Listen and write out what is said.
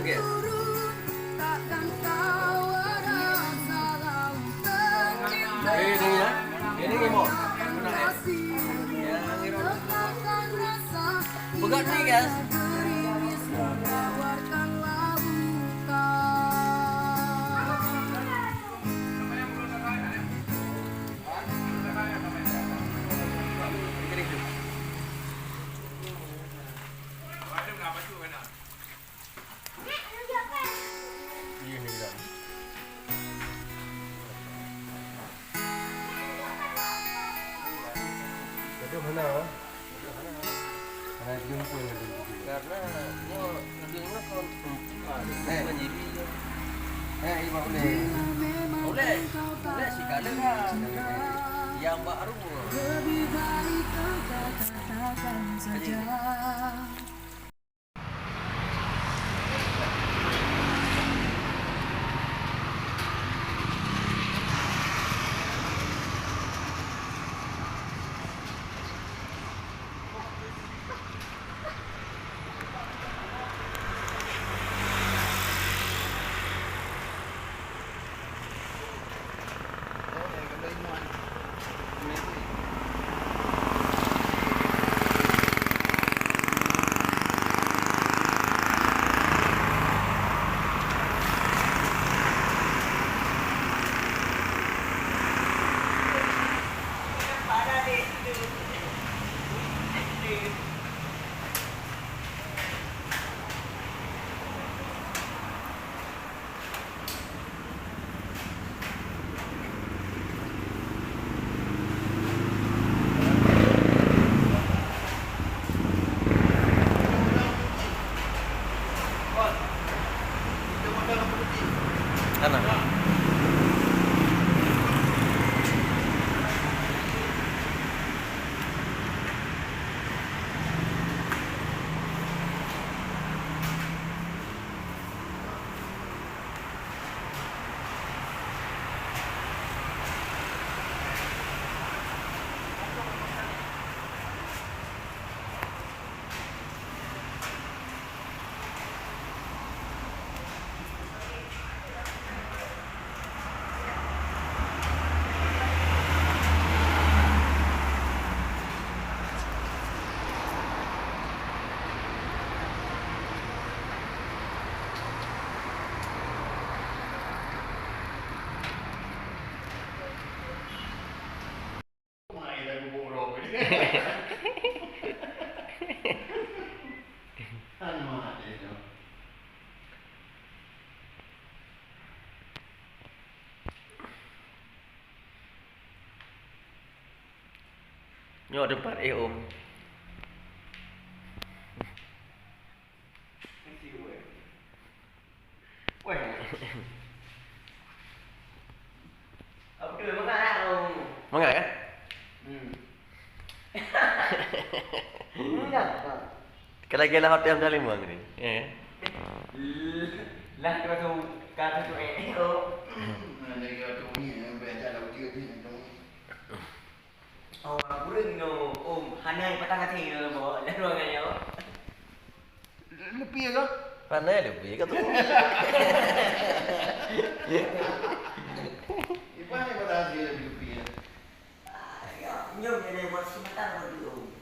guys. Ini mau. Bukan nih guys. Mana? Karena jumpa karena mau ngedengnya kon menjadi ibu boleh sih kadang yang baru lebih baik kau katakan saja. Nyok depan om. Weh. Apa tu makan om? Makan kan? Kalau kita hotel dah lima ni. Lah kata tu Mana dia tu ni baca lagu dia ni. Oh, burung no, hanai patang hati no bo, lalu agak yo. Lebih ke? Pandai lebih ke tu? Ibu ni pada dia lebih. Ya, nyom jadi buat sementara dulu.